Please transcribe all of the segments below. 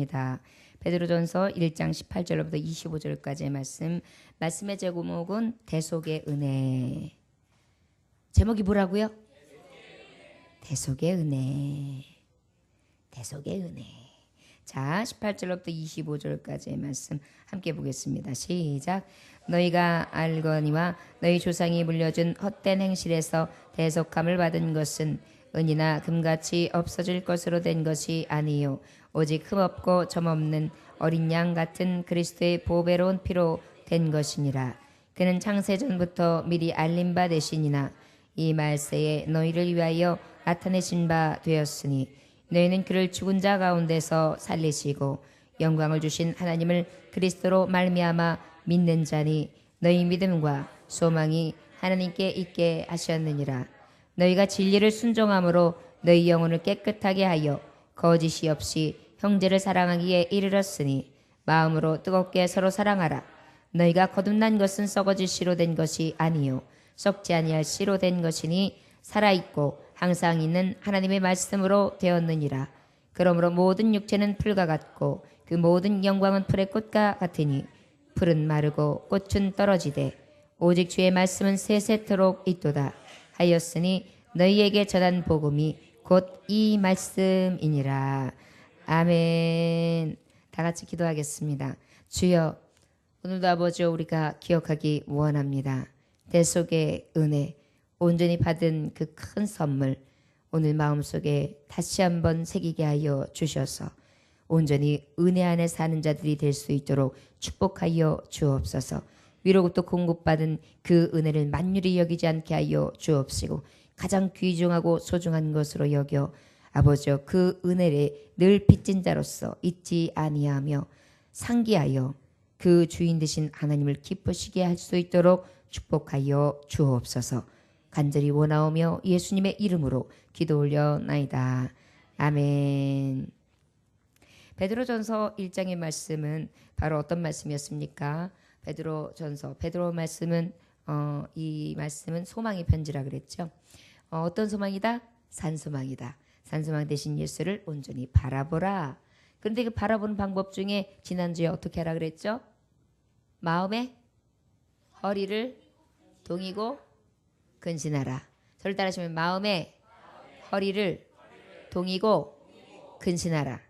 합니다. 베드로전서 1장 18절부터 25절까지의 말씀의 제목은 대속의 은혜. 제목이 뭐라고요? 대속의 은혜. 대속의 은혜. 자, 18절부터 25절까지의 말씀 함께 보겠습니다. 시작. 너희가 알거니와 너희 조상이 물려준 헛된 행실에서 대속함을 받은 것은 은이나 금같이 없어질 것으로 된 것이 아니요 오직 흠없고 점없는 어린 양 같은 그리스도의 보배로운 피로 된 것이니라. 그는 창세전부터 미리 알린 바 되시니나 이 말세에 너희를 위하여 나타내신 바 되었으니 너희는 그를 죽은 자 가운데서 살리시고 영광을 주신 하나님을 그리스도로 말미암아 믿는 자니 너희 믿음과 소망이 하나님께 있게 하셨느니라. 너희가 진리를 순종함으로 너희 영혼을 깨끗하게 하여 거짓이 없이 형제를 사랑하기에 이르렀으니 마음으로 뜨겁게 서로 사랑하라. 너희가 거듭난 것은 썩어질 씨로 된 것이 아니요 썩지 아니할 씨로 된 것이니 살아있고 항상 있는 하나님의 말씀으로 되었느니라. 그러므로 모든 육체는 풀과 같고 그 모든 영광은 풀의 꽃과 같으니 풀은 마르고 꽃은 떨어지되 오직 주의 말씀은 세세토록 있도다 하였으니 너희에게 전한 복음이 곧 이 말씀이니라. 아멘. 다 같이 기도하겠습니다. 주여, 오늘도 아버지 우리가 기억하기 원합니다. 대속의 은혜, 온전히 받은 그 큰 선물 오늘 마음속에 다시 한번 새기게 하여 주셔서 온전히 은혜 안에 사는 자들이 될 수 있도록 축복하여 주옵소서. 위로부터 공급받은 그 은혜를 만유리 여기지 않게 하여 주옵시고 가장 귀중하고 소중한 것으로 여겨 아버지여 그 은혜를 늘 빚진 자로서 잊지 아니하며 상기하여 그 주인 되신 하나님을 기쁘시게 할 수 있도록 축복하여 주옵소서. 간절히 원하오며 예수님의 이름으로 기도 올려나이다. 아멘. 베드로전서 1장의 말씀은 바로 어떤 말씀이었습니까? 베드로 말씀은 이 말씀은 소망의 편지라 그랬죠. 어떤 소망이다? 산소망이다. 산소망 대신 예수를 온전히 바라보라. 그런데 그 바라보는 방법 중에 지난주에 어떻게 하라 그랬죠? 마음의 허리를 동이고 근신하라. 저를 따라하시면 마음의 허리를 동이고 근신하라.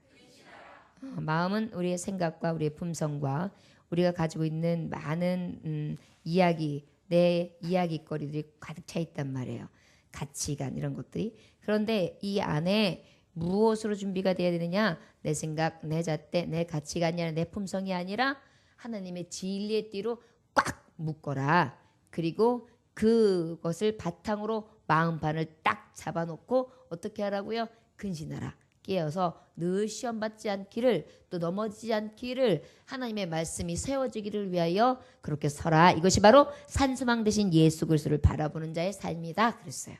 마음은 우리의 생각과 우리의 품성과 우리가 가지고 있는 많은 이야기, 내 이야기거리들이 가득 차 있단 말이에요. 가치관 이런 것들이. 그런데 이 안에 무엇으로 준비가 되어야 되느냐? 내 생각, 내 잣대, 내 가치관이 아니라 내 품성이 아니라 하나님의 진리의 띠로 꽉 묶어라. 그리고 그것을 바탕으로 마음판을 딱 잡아놓고 어떻게 하라고요? 근신하라. 깨어서 늘 시험 받지 않기를 또 넘어지지 않기를 하나님의 말씀이 세워지기를 위하여 그렇게 서라. 이것이 바로 산소망 대신 예수 그리스도를 바라보는 자의 삶이다 그랬어요.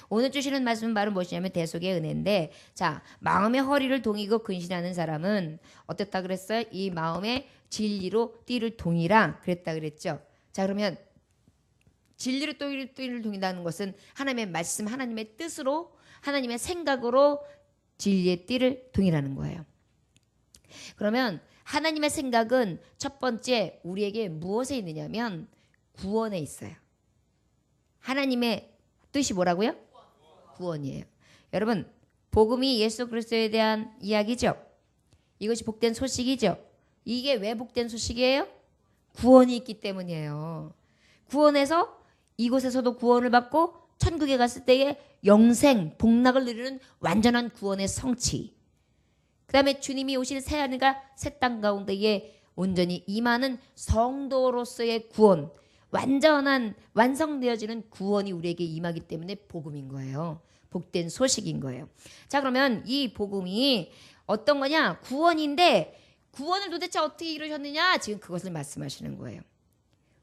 오늘 주시는 말씀은 바로 무엇이냐면 대속의 은혜인데, 자, 마음의 허리를 동이고 근신하는 사람은 어땠다 그랬어요? 이 마음의 진리로 띠를 동이라 그랬다 그랬죠. 자, 그러면 진리로 띠를 동인다는 것은 하나님의 말씀, 하나님의 뜻으로, 하나님의 생각으로 진리의 띠를 동이라는 거예요. 그러면 하나님의 생각은 첫 번째 우리에게 무엇에 있느냐면 구원에 있어요. 하나님의 뜻이 뭐라고요? 구원이에요. 여러분, 복음이 예수 그리스도에 대한 이야기죠. 이것이 복된 소식이죠. 이게 왜 복된 소식이에요? 구원이 있기 때문이에요. 구원에서 이곳에서도 구원을 받고 천국에 갔을 때의 영생, 복락을 누리는 완전한 구원의 성취. 그 다음에 주님이 오실 새하늘과 새 땅 가운데에 온전히 임하는 성도로서의 구원, 완전한 완성되어지는 구원이 우리에게 임하기 때문에 복음인 거예요. 복된 소식인 거예요. 자, 그러면 이 복음이 어떤 거냐? 구원인데 구원을 도대체 어떻게 이루셨느냐? 지금 그것을 말씀하시는 거예요.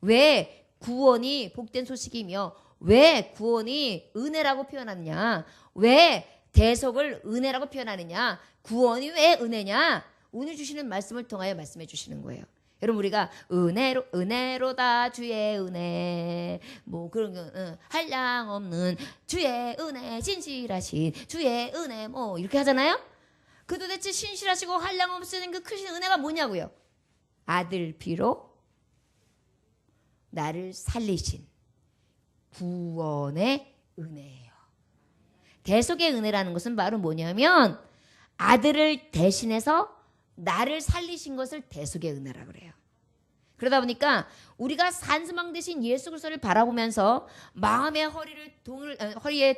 왜 구원이 복된 소식이며 왜 구원이 은혜라고 표현하느냐? 왜 대속을 은혜라고 표현하느냐? 구원이 왜 은혜냐? 오늘 주시는 말씀을 통하여 말씀해 주시는 거예요. 여러분, 우리가 은혜로다 주의 은혜 뭐 그런 거 한량 없는 주의 은혜 진실하신 주의 은혜 뭐 이렇게 하잖아요. 그 도대체 신실하시고 한량없으신 그 크신 은혜가 뭐냐고요? 아들 피로 나를 살리신 구원의 은혜예요. 대속의 은혜라는 것은 바로 뭐냐면 아들을 대신해서 나를 살리신 것을 대속의 은혜라고 그래요. 그러다 보니까 우리가 산수망 대신 예수 그리스도를 바라보면서 마음의 허리에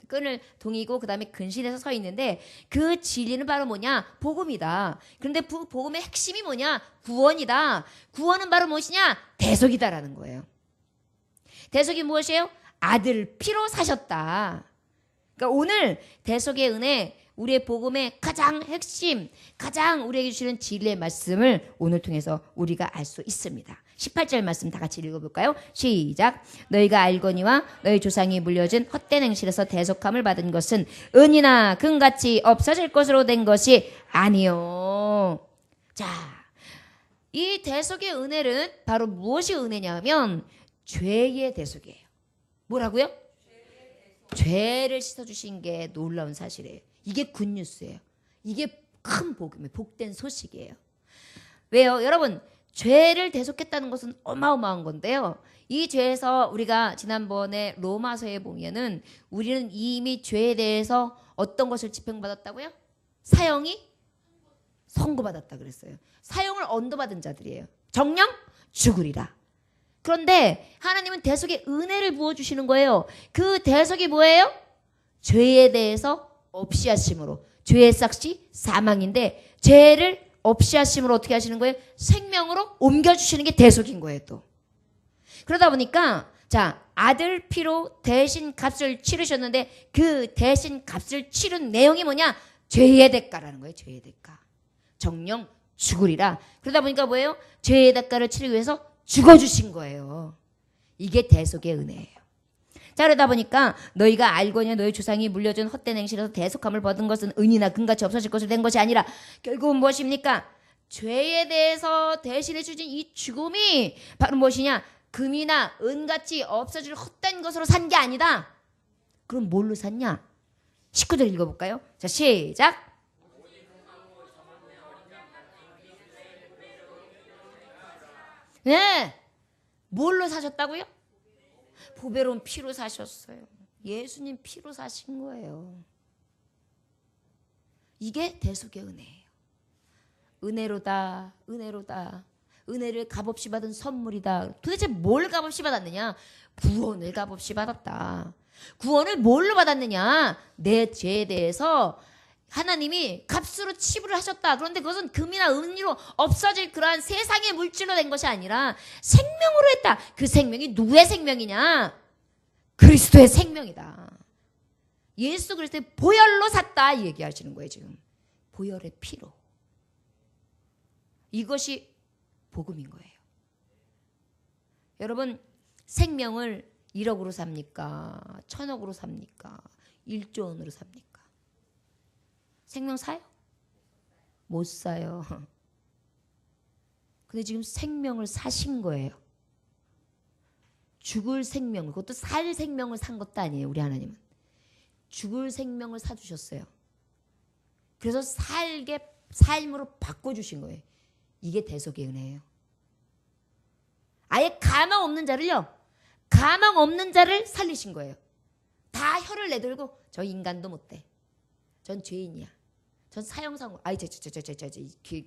끈을 동이고 그 다음에 근신해서 서 있는데 그 진리는 바로 뭐냐? 복음이다. 그런데 그 복음의 핵심이 뭐냐? 구원이다. 구원은 바로 무엇이냐? 대속이다라는 거예요. 대속이 무엇이에요? 아들 피로 사셨다. 그러니까 오늘 대속의 은혜, 우리의 복음의 가장 핵심, 가장 우리에게 주시는 진리의 말씀을 오늘 통해서 우리가 알 수 있습니다. 18절 말씀 다 같이 읽어볼까요? 시작. 너희가 알거니와 너희 조상이 물려준 헛된 행실에서 대속함을 받은 것은 은이나 금같이 없어질 것으로 된 것이 아니요. 자, 이 대속의 은혜는 바로 무엇이 은혜냐면 죄의 대속이에요. 뭐라고요? 죄를 씻어주신 게 놀라운 사실이에요. 이게 굿뉴스예요. 이게 큰 복음이에요. 복된 소식이에요. 왜요? 여러분, 죄를 대속했다는 것은 어마어마한 건데요. 이 죄에서 우리가 지난번에 로마서에 보면은 우리는 이미 죄에 대해서 어떤 것을 집행받았다고요? 사형이 선고받았다 그랬어요. 사형을 언도받은 자들이에요. 정령 죽으리라. 그런데 하나님은 대속의 은혜를 부어주시는 거예요. 그 대속이 뭐예요? 죄에 대해서 없이 하심으로. 죄의 삭시 사망인데 죄를 없이 하심으로 어떻게 하시는 거예요? 생명으로 옮겨주시는 게 대속인 거예요 또. 그러다 보니까 자, 아들 피로 대신 값을 치르셨는데 그 대신 값을 치른 내용이 뭐냐? 죄의 대가라는 거예요. 죄의 대가. 정령 죽으리라. 그러다 보니까 뭐예요? 죄의 대가를 치르기 위해서 죽어주신 거예요. 이게 대속의 은혜예요. 자, 그러다 보니까 너희가 알거냐 너희 조상이 물려준 헛된 행실에서 대속함을 받은 것은 은이나 금같이 없어질 것으로 된 것이 아니라 결국은 무엇입니까? 죄에 대해서 대신해 주신 이 죽음이 바로 무엇이냐? 금이나 은같이 없어질 헛된 것으로 산 게 아니다. 그럼 뭘로 샀냐? 19절 읽어볼까요? 자, 시작. 네, 뭘로 사셨다고요? 보배로운 피로 사셨어요. 예수님 피로 사신 거예요. 이게 대속의 은혜예요. 은혜로다, 은혜로다. 은혜를 값없이 받은 선물이다. 도대체 뭘 값없이 받았느냐? 구원을 값없이 받았다. 구원을 뭘로 받았느냐? 내 죄에 대해서 하나님이 값으로 치부를 하셨다. 그런데 그것은 금이나 은으로 없어질 그러한 세상의 물질로 된 것이 아니라 생명으로 했다. 그 생명이 누구의 생명이냐? 그리스도의 생명이다. 예수 그리스도의 보혈로 샀다. 이 얘기하시는 거예요 지금. 보혈의 피로. 이것이 복음인 거예요. 여러분, 생명을 1억으로 삽니까? 1000억으로 삽니까? 1조 원으로 삽니까? 생명 사요? 못 사요. 근데 지금 생명을 사신 거예요. 죽을 생명을, 그것도 살 생명을 산 것도 아니에요. 우리 하나님은 죽을 생명을 사주셨어요. 그래서 삶으로 바꿔주신 거예요. 이게 대속의 은혜예요. 아예 가망 없는 자를요, 가망 없는 자를 살리신 거예요. 다 혀를 내들고 저 인간도 못돼. 전 죄인이야. 전 사형상고,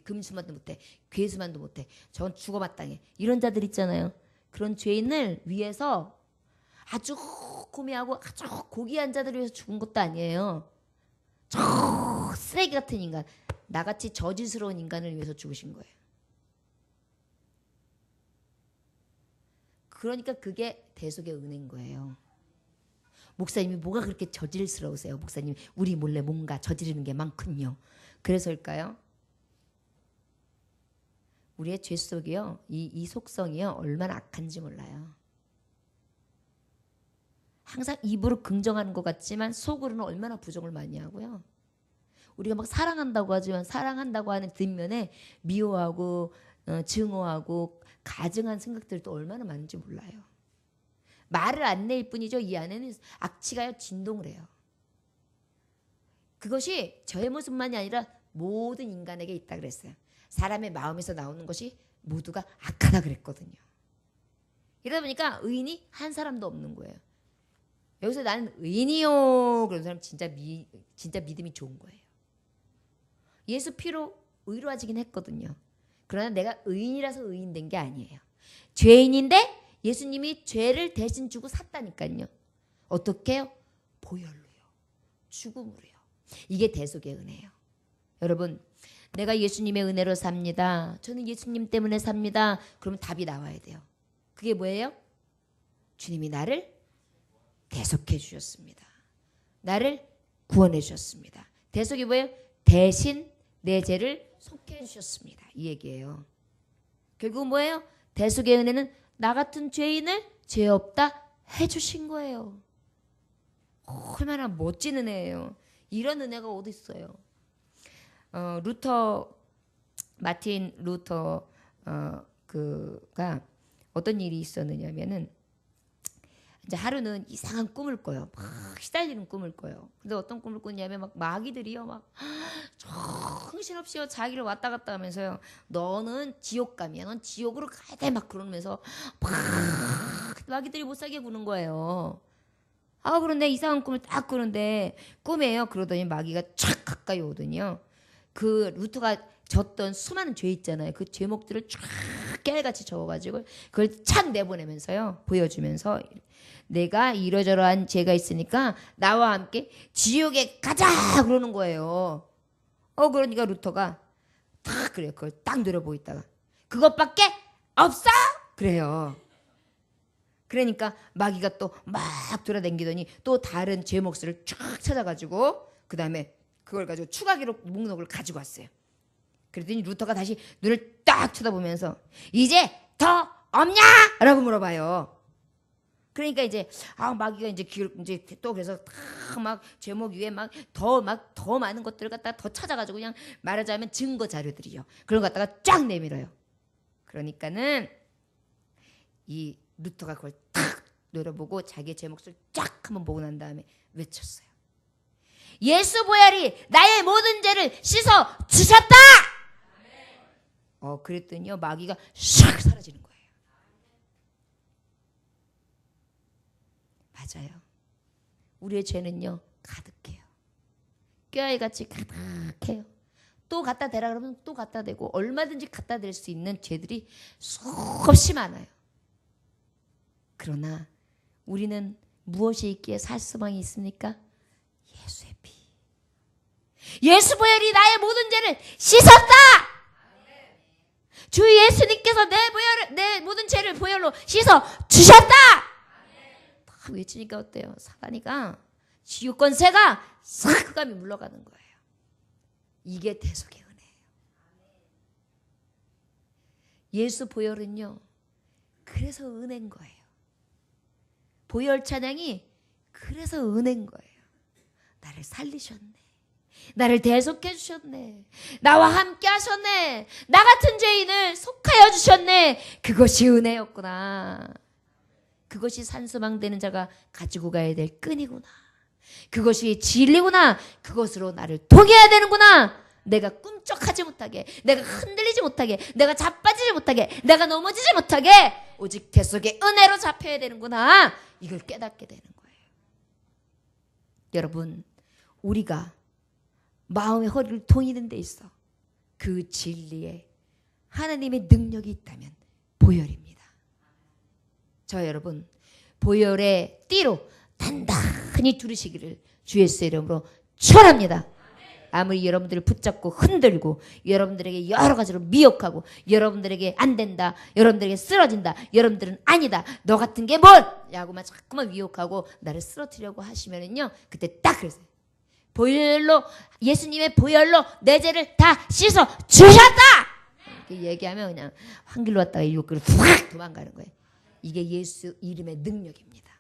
금수만도 못해, 괴수만도 못해, 전 죽어마땅해. 이런 자들 있잖아요. 그런 죄인을 위해서 아주 고매하고 아주 고귀한 자들을 위해서 죽은 것도 아니에요. 저 쓰레기 같은 인간, 나같이 저지스러운 인간을 위해서 죽으신 거예요. 그러니까 그게 대속의 은혜인 거예요. 목사님이 뭐가 그렇게 저질스러우세요? 목사님, 우리 몰래 뭔가 저지르는 게 많군요. 그래서일까요? 우리의 죄 속이요, 이 속성이요, 얼마나 악한지 몰라요. 항상 입으로 긍정하는 것 같지만 속으로는 얼마나 부정을 많이 하고요. 우리가 막 사랑한다고 하지만 사랑한다고 하는 뒷면에 미워하고 증오하고 가증한 생각들도 얼마나 많은지 몰라요. 말을 안 낼 뿐이죠. 이 안에는 악취가요 진동을 해요. 그것이 저의 모습만이 아니라 모든 인간에게 있다 그랬어요. 사람의 마음에서 나오는 것이 모두가 악하다 그랬거든요. 이러다 보니까 의인이 한 사람도 없는 거예요. 여기서 나는 의인이요 그런 사람 진짜 믿음이 좋은 거예요. 예수 피로 의로워지긴 했거든요. 그러나 내가 의인이라서 의인된 게 아니에요. 죄인인데 예수님이 죄를 대신 주고 샀다니까요. 어떻게 해요? 보혈로요. 죽음으로요. 이게 대속의 은혜예요. 여러분, 내가 예수님의 은혜로 삽니다. 저는 예수님 때문에 삽니다. 그러면 답이 나와야 돼요. 그게 뭐예요? 주님이 나를 대속해 주셨습니다. 나를 구원해 주셨습니다. 대속이 뭐예요? 대신 내 죄를 속해 주셨습니다. 이 얘기예요. 결국 뭐예요? 대속의 은혜는 나 같은 죄인을 죄 없다 해주신 거예요. 얼마나 멋진 은혜예요. 이런 은혜가 어디 있어요? 마틴 루터 그가 어떤 일이 있었느냐면은 이제 하루는 이상한 꿈을 꿔요. 막 시달리는 꿈을 꿔요. 근데 어떤 꿈을 꿨냐면 막 마귀들이요, 막 정신없이 자기를 왔다 갔다 하면서요. 너는 지옥감이야. 넌 지옥으로 가야 돼. 막 그러면서 막 마귀들이 못 살게 구는 거예요. 그런데 이상한 꿈을 딱 꾸는데 꿈이에요. 그러더니 마귀가 촥 가까이 오더니요. 그 루터가 졌던 수많은 죄 있잖아요. 그 죄목들을 쫙 깨알같이 적어가지고 그걸 착 내보내면서요. 보여주면서 내가 이러저러한 죄가 있으니까 나와 함께 지옥에 가자 그러는 거예요. 그러니까 루터가 딱 그래요. 그걸 딱 노려보고 있다가 그것밖에 없어? 그래요. 그러니까 마귀가 또 막 돌아다니더니 또 다른 죄목들을 쫙 찾아가지고 그 다음에 그걸 가지고 추가 기록 목록을 가지고 왔어요. 그랬더니 루터가 다시 눈을 딱 쳐다보면서 이제 더 없냐? 라고 물어봐요. 그러니까 이제 마귀가 이제 또 그래서 막 제목 위에 막 더 많은 것들을 갖다가 더 찾아가지고 그냥 말하자면 증거 자료들이요. 그런 거 갖다가 쫙 내밀어요. 그러니까는 이 루터가 그걸 딱 노려보고 자기의 제목을 쫙 한번 보고 난 다음에 외쳤어요. 예수 보혈이 나의 모든 죄를 씻어 주셨다. 그랬더니요 마귀가 샥 사라지는 거예요. 맞아요. 우리의 죄는요 가득해요. 꾀알같이 가득해요. 또 갖다 대라 그러면 또 갖다 대고 얼마든지 갖다 댈 수 있는 죄들이 수없이 많아요. 그러나 우리는 무엇이 있기에 살 수망이 있습니까? 예수의 피. 예수 보혈이 나의 모든 죄를 씻었다. 주 예수님께서 내 모든 죄를 보혈로 씻어 주셨다. 다 외치니까 어때요? 사단이가 지옥 권세가 싹 흑암이 물러가는 거예요. 이게 대속의 은혜예요. 예수 보혈은요 그래서 은혜인 거예요. 보혈 찬양이 그래서 은혜인 거예요. 나를 살리셨네. 나를 대속해 주셨네. 나와 함께 하셨네. 나 같은 죄인을 속하여 주셨네. 그것이 은혜였구나. 그것이 산소망 되는 자가 가지고 가야 될 끈이구나. 그것이 진리구나. 그것으로 나를 통해야 되는구나. 내가 꿈쩍하지 못하게, 내가 흔들리지 못하게, 내가 자빠지지 못하게, 내가 넘어지지 못하게 오직 대속의 은혜로 잡혀야 되는구나. 이걸 깨닫게 되는 거예요. 여러분, 우리가 마음의 허리를 동이는 데 있어 그 진리에 하나님의 능력이 있다면 보혈입니다. 저 여러분 보혈의 띠로 단단히 두르시기를 주 예수의 이름으로 축원합니다. 아무리 여러분들을 붙잡고 흔들고 여러분들에게 여러 가지로 미혹하고 여러분들에게 안 된다, 여러분들에게 쓰러진다, 여러분들은 아니다, 너 같은 게 뭐냐고만 자꾸만 미혹하고 나를 쓰러뜨리려고 하시면은요 그때 딱 그러세요. 보혈로, 예수님의 보혈로 내 죄를 다 씻어 주셨다! 이렇게 얘기하면 그냥 환길로 왔다가 일곱 그릇 훅 도망가는 거예요. 이게 예수 이름의 능력입니다.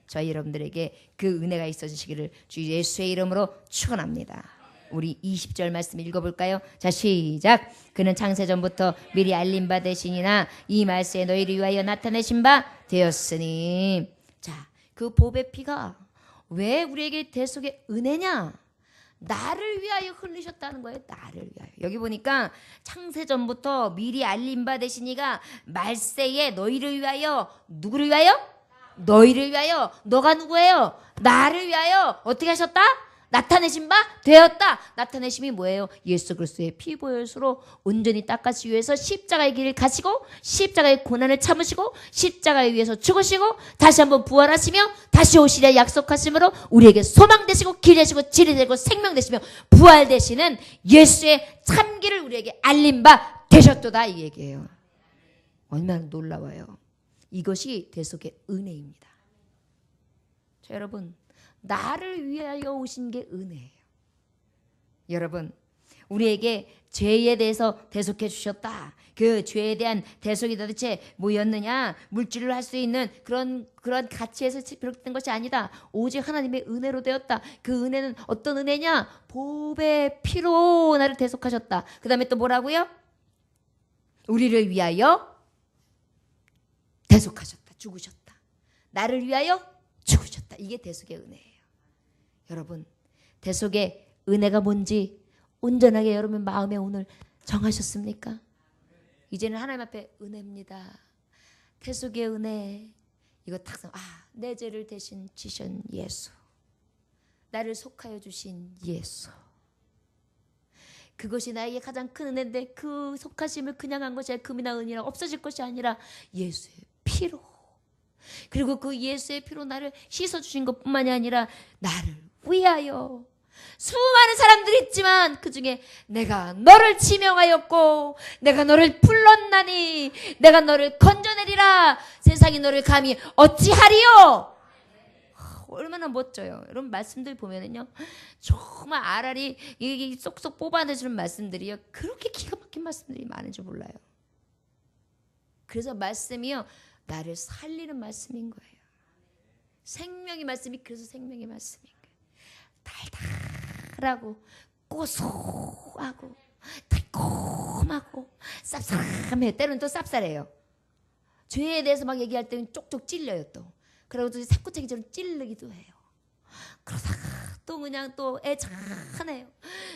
저희 여러분들에게 그 은혜가 있어지시기를 주 예수의 이름으로 축원합니다. 우리 20절 말씀 읽어볼까요? 자, 시작. 그는 창세전부터 미리 알림 바 되시니나 이 말씀에 너희를 위하여 나타내신 바 되었으니. 자, 그 보배 피가 왜 우리에게 대속의 은혜냐? 나를 위하여 흘리셨다는 거예요. 나를 위하여. 여기 보니까 창세전부터 미리 알림 받으신 이가 말세에 너희를 위하여, 누구를 위하여? 너희를 위하여. 너가 누구예요? 나를 위하여 어떻게 하셨다? 나타내신 바 되었다. 나타내심이 뭐예요? 예수 그리스도의 피 보혈수로 온전히 닦아주기 위해서 십자가의 길을 가시고 십자가의 고난을 참으시고 십자가에 위해서 죽으시고 다시 한번 부활하시며 다시 오시려 약속하심으로 우리에게 소망 되시고 길 되시고 진리 되고 생명 되시며 부활 되시는 예수의 참기를 우리에게 알린 바 되셨도다, 이 얘기예요. 얼마나 놀라워요. 이것이 대속의 은혜입니다. 자, 여러분, 나를 위하여 오신 게 은혜예요. 여러분, 우리에게 죄에 대해서 대속해 주셨다. 그 죄에 대한 대속이 도대체 뭐였느냐? 물질을 할 수 있는 그런 가치에서 비롯된 것이 아니다. 오직 하나님의 은혜로 되었다. 그 은혜는 어떤 은혜냐? 보배의 피로 나를 대속하셨다. 그 다음에 또 뭐라고요? 우리를 위하여 대속하셨다. 죽으셨다. 나를 위하여 죽으셨다. 이게 대속의 은혜예요. 여러분, 대속의 은혜가 뭔지 온전하게 여러분 마음에 오늘 정하셨습니까? 이제는 하나님 앞에 은혜입니다. 대속의 은혜. 이거 딱 내 죄를 대신 지신 예수. 나를 속하여 주신 예수. 그것이 나에게 가장 큰 은혜인데 그 속하심을 그냥 한 것이 아니라 금이나 은이나 없어질 것이 아니라 예수의 피로. 그리고 그 예수의 피로 나를 씻어주신 것뿐만이 아니라 나를 위하여 수많은 사람들이 있지만 그 중에 내가 너를 지명하였고 내가 너를 불렀나니 내가 너를 건져내리라. 세상이 너를 감히 어찌하리요. 얼마나 멋져요. 여러분 말씀들 보면은요 정말 알알이 이게 쏙쏙 뽑아내주는 말씀들이요 그렇게 기가 막힌 말씀들이 많은 줄 몰라요. 그래서 말씀이요 나를 살리는 말씀인 거예요. 생명의 말씀이 그래서 생명의 말씀인 거예요. 달달하고 고소하고 달콤하고 쌉싸름해요. 때로는 또 쌉쌀해요. 죄에 대해서 막 얘기할 때는 쪽쪽 찔려요. 또 그리고 또 사쿠쟁이처럼 찔르기도 해요. 그러다가 또 그냥 또 애잔해요.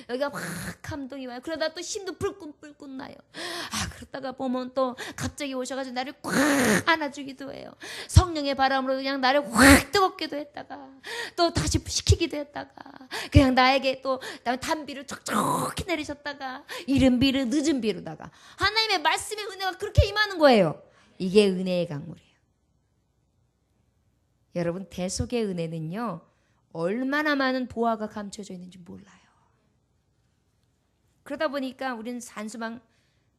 여기가 확 감동이 와요. 그러다 또 힘도 불끈불끈 나요. 그러다가 보면 또 갑자기 오셔가지고 나를 꽉 안아주기도 해요. 성령의 바람으로 그냥 나를 확 뜨겁게도 했다가 또 다시 식히기도 했다가 그냥 나에게 또 단비를 촉촉히 내리셨다가 이른 비를 늦은 비로다가 하나님의 말씀의 은혜가 그렇게 임하는 거예요. 이게 은혜의 강물이에요. 여러분 대속의 은혜는요 얼마나 많은 보화가 감춰져 있는지 몰라요. 그러다 보니까 우리는 산수망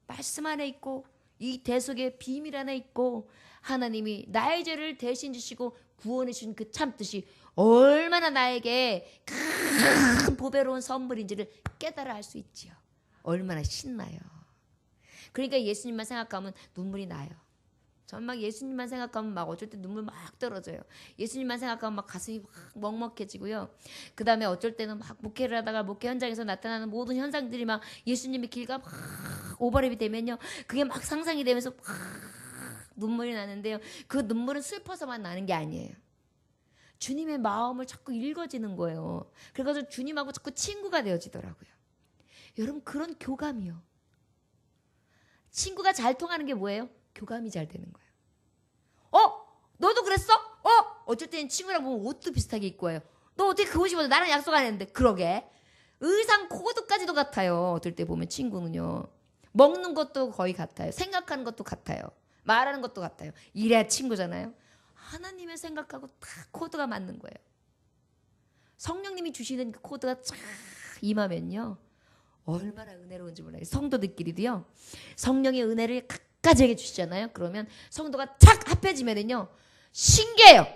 말씀 안에 있고 이 대속의 비밀 안에 있고 하나님이 나의 죄를 대신 지시고 구원해 주신 그 참뜻이 얼마나 나에게 큰 보배로운 선물인지를 깨달아 알 수 있지요. 얼마나 신나요. 그러니까 예수님만 생각하면 눈물이 나요. 전 막 예수님만 생각하면 막 어쩔 때 눈물 막 떨어져요. 예수님만 생각하면 막 가슴이 막 먹먹해지고요. 그 다음에 어쩔 때는 막 목회를 하다가 목회 현장에서 나타나는 모든 현상들이 막 예수님의 길과 막 오버랩이 되면요. 그게 막 상상이 되면서 막 눈물이 나는데요. 그 눈물은 슬퍼서만 나는 게 아니에요. 주님의 마음을 자꾸 읽어지는 거예요. 그래가지고 주님하고 자꾸 친구가 되어지더라고요. 여러분 그런 교감이요. 친구가 잘 통하는 게 뭐예요? 교감이 잘 되는 거예요. 너도 그랬어? 어쩔 때는 친구랑 보면 옷도 비슷하게 입고 와요. 너 어떻게 그 옷 입어서 나랑 약속 안 했는데. 그러게. 의상 코드까지도 같아요. 어떨 때 보면 친구는요. 먹는 것도 거의 같아요. 생각하는 것도 같아요. 말하는 것도 같아요. 이래야 친구잖아요. 하나님의 생각하고 다 코드가 맞는 거예요. 성령님이 주시는 그 코드가 쫙 임하면요. 얼마나 은혜로운지 몰라요. 성도들끼리도요. 성령의 은혜를 각가지에게 주시잖아요. 그러면 성도가 착 합해지면은요. 신기해요.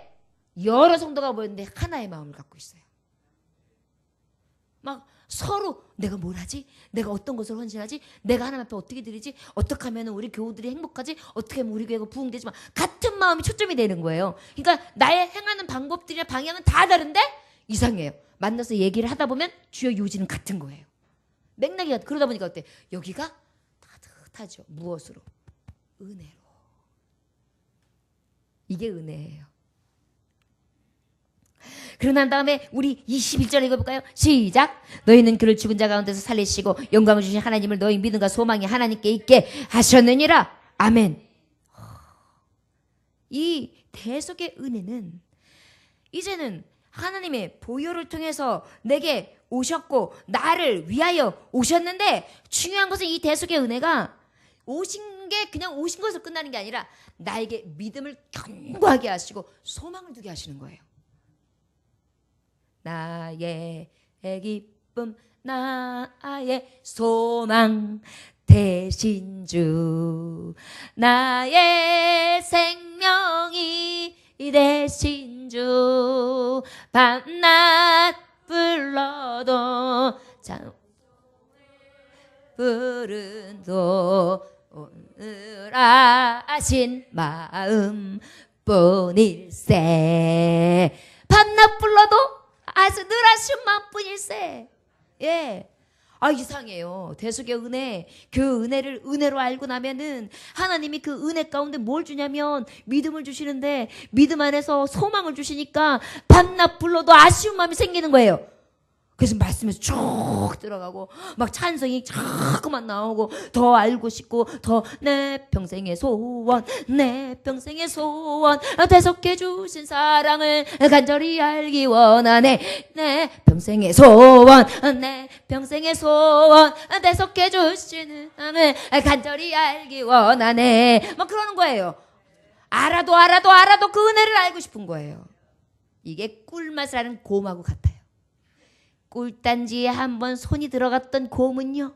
여러 성도가 모였는데 하나의 마음을 갖고 있어요. 막 서로 내가 뭘 하지? 내가 어떤 것을 헌신하지? 내가 하나님 앞에 어떻게 드리지? 어떻게 하면 우리 교우들이 행복하지? 어떻게 하면 우리 교회가 부흥되지? 같은 마음이 초점이 되는 거예요. 그러니까 나의 행하는 방법들이나 방향은 다 다른데 이상해요. 만나서 얘기를 하다 보면 주요 요지는 같은 거예요. 맥락이 같아. 그러다 보니까 어때? 여기가 따뜻하죠. 무엇으로? 은혜로. 이게 은혜예요. 그러고 난 다음에 우리 21절 읽어볼까요? 시작. 너희는 그를 죽은 자 가운데서 살리시고 영광을 주신 하나님을 너희 믿음과 소망이 하나님께 있게 하셨느니라. 아멘. 이 대속의 은혜는 이제는 하나님의 보혈을 통해서 내게 오셨고 나를 위하여 오셨는데, 중요한 것은 이 대속의 은혜가 오신 게 그냥 오신 것으로 끝나는 게 아니라 나에게 믿음을 견고하게 하시고 소망을 두게 하시는 거예요. 나의 기쁨, 나의 소망 되신 주, 나의 생명이 되신 주, 밤낮 불러도 참 부른도 오늘 아신 마음 뿐일세. 밤낮 불러도 늘 아신 마음뿐일세. 예. 아, 이상해요. 대속의 은혜, 그 은혜를 은혜로 알고 나면은 하나님이 그 은혜 가운데 뭘 주냐면 믿음을 주시는데, 믿음 안에서 소망을 주시니까 밤낮 불러도 아쉬운 마음이 생기는 거예요. 그래서 말씀에서 쭉 들어가고 막 찬성이 자꾸만 나오고 더 알고 싶고 더 내 평생의 소원, 내 평생의 소원, 대속해 주신 사랑을 간절히 알기 원하네. 내 평생의 소원, 내 평생의 소원, 대속해 주시는 사랑을 간절히 알기 원하네. 막 그러는 거예요. 알아도 그 은혜를 알고 싶은 거예요. 이게 꿀맛을 아는 곰하고 같아요. 꿀단지에 한번 손이 들어갔던 곰은요,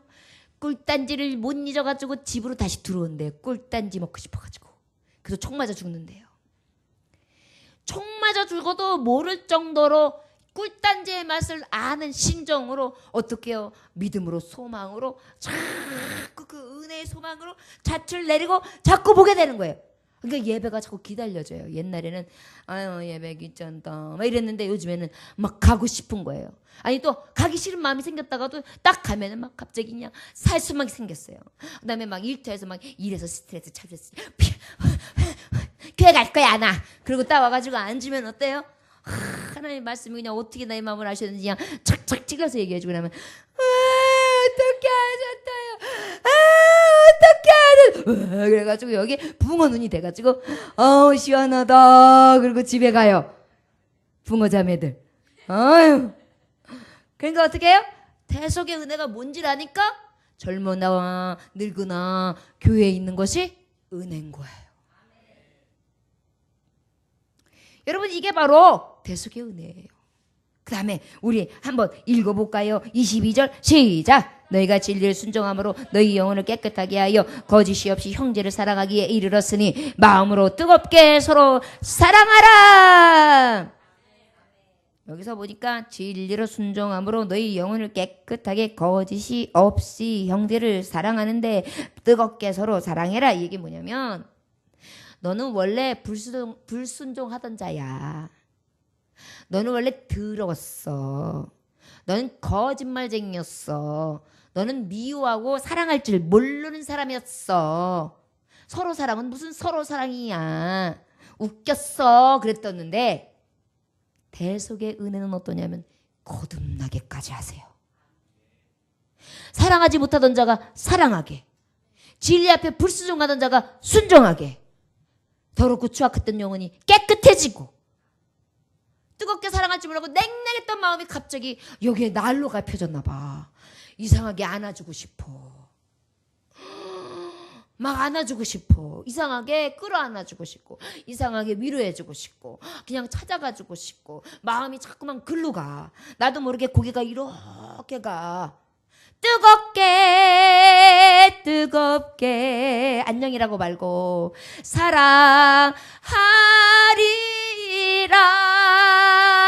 꿀단지를 못 잊어가지고 집으로 다시 들어온대요. 꿀단지 먹고 싶어가지고. 그래서 총 맞아 죽는데요. 총 맞아 죽어도 모를 정도로 꿀단지의 맛을 아는 심정으로 어떻게 해요? 믿음으로, 소망으로 자꾸 그 은혜의 소망으로 닻을 내리고 자꾸 보게 되는 거예요. 그러니까 예배가 자꾸 기다려져요. 옛날에는 아유 예배 귀찮다 막 이랬는데 요즘에는 막 가고 싶은 거예요. 아니 또 가기 싫은 마음이 생겼다가도 딱 가면은 막 갑자기 그냥 살 수막이 생겼어요. 그다음에 막 일터에서 막 일해서 스트레스 찾았어. 교회 갈 거야 나. 그리고 딱 와가지고 앉으면 어때요? 하나님 말씀이 그냥 어떻게 나의 마음을 아셨는지 그냥 착착 찔러서 얘기해주고 나면 어떻게 하셨어요? 어떻게 하셨어요? 그래가지고 여기 붕어 눈이 돼가지고 시원하다. 그리고 집에 가요. 붕어 자매들. 아유. 그러니까 어떻게 해요? 대속의 은혜가 뭔지 아니까 젊으나 늙으나 교회에 있는 것이 은혜인 거예요. 여러분 이게 바로 대속의 은혜예요. 그 다음에 우리 한번 읽어볼까요? 22절 시작. 너희가 진리를 순종함으로 너희 영혼을 깨끗하게 하여 거짓이 없이 형제를 사랑하기에 이르렀으니 마음으로 뜨겁게 서로 사랑하라. 여기서 보니까 진리로 순종함으로 너희 영혼을 깨끗하게 거짓이 없이 형제를 사랑하는데 뜨겁게 서로 사랑해라. 이게 뭐냐면 너는 원래 불순종하던 자야. 너는 원래 더러웠어. 너는 거짓말쟁이였어. 너는 미워하고 사랑할 줄 모르는 사람이었어. 서로 사랑은 무슨 서로 사랑이야. 웃겼어. 그랬었는데 대속의 은혜는 어떠냐면 거듭나게까지 하세요. 사랑하지 못하던 자가 사랑하게, 진리 앞에 불순종하던 자가 순종하게, 더럽고 추악했던 영혼이 깨끗해지고, 뜨겁게 사랑할 줄 모르고 냉랭했던 마음이 갑자기 여기에 난로가 펴졌나 봐. 이상하게 안아주고 싶어. 막 안아주고 싶어. 이상하게 끌어안아주고 싶고, 이상하게 위로해주고 싶고, 그냥 찾아가주고 싶고, 마음이 자꾸만 글로 가. 나도 모르게 고개가 이렇게 가. 뜨겁게 안녕이라고 말고 사랑하리라.